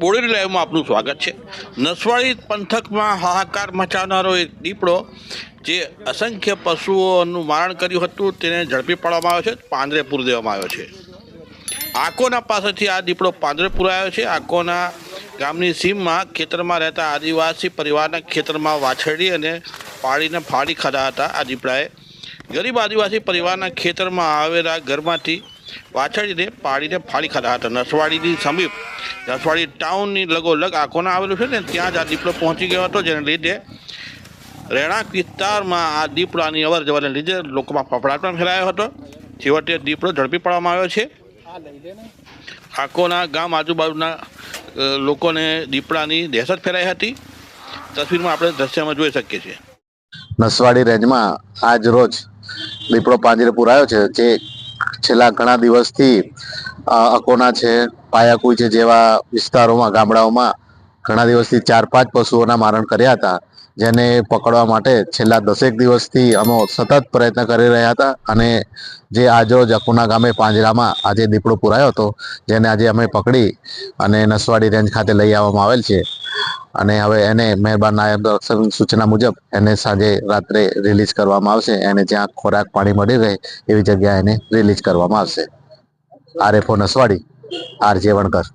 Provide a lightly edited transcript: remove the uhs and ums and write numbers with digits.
બોડેલી લાઈવમાં આપનું સ્વાગત છે। નસવાડી પંથકમાં હાહાકાર મચાવનારો એક દીપડો જે અસંખ્ય પશુઓનું મારણ કર્યું હતું તેને ઝડપી પાડવામાં આવ્યો છે, પાંજરે પૂરી દેવામાં આવ્યો છે। આકોના પાસેથી આ દીપડો પાંજરે પુરાયો છે। આકોના ગામની સીમમાં ખેતરમાં રહેતા આદિવાસી પરિવારના ખેતરમાં વાછરડી અને પાડીને ફાડી ખાધા હતા। આ દીપડાએ ગરીબ આદિવાસી પરિવારના ખેતરમાં આવેલા ઘરમાંથી વાછરડીને પાડીને ફાડી ખાધા હતા। નસવાડીની સમીપ નસવાડી ટાઉનની લગોલગ આકોના આવેલું છે ને ત્યાં જ આ દીપડો પહોંચી ગયો હતો, જેને લીધે રહેણાંક વિસ્તારમાં આ દીપડાની અવર જવરને લીધે લોકોમાં ફફડાટ પણ ફેલાયો હતો। છેવટે દીપડો ઝડપી પાડવામાં આવ્યો છે। આકોના ગામ આજુબાજુના લોકોને દીપડાની દહેશત ફેલાઈ હતી। તસવીરમાં આપણે દ્રશ્યમાં જોઈ શકીએ છીએ। નસવાડી રેન્જમાં આજ રોજ દીપડો પાંજરે પુરાયો છે, જે છેલ્લા ઘણા દિવસથી અકોના છે, પાયાકુઈ છે જેવા વિસ્તારોમાં, ગામડાઓમાં ઘણા દિવસથી 4-5 પશુઓના મારણ કર્યા હતા, જેને પકડવા માટે છેલ્લા 10 દિવસથી અમે સતત પ્રયત્ન કરી રહ્યા હતા। અને જે આજરોજ અકોના ગામે પાંજરામાં આજે દીપડો પુરાયો હતો, જેને આજે અમે પકડી અને નસવાડી રેન્જ ખાતે લઈ આવવામાં આવેલ છે। અને હવે એને મહેરબાન નાયબ સંરક્ષકની સૂચના મુજબ એને સાંજે રાત્રે રિલીઝ કરવામાં આવશે। એને જ્યાં ખોરાક પાણી મળી રહે એવી જગ્યાએ એને રિલીઝ કરવામાં આવશે। RFO નસવાડી, RJ વણકર।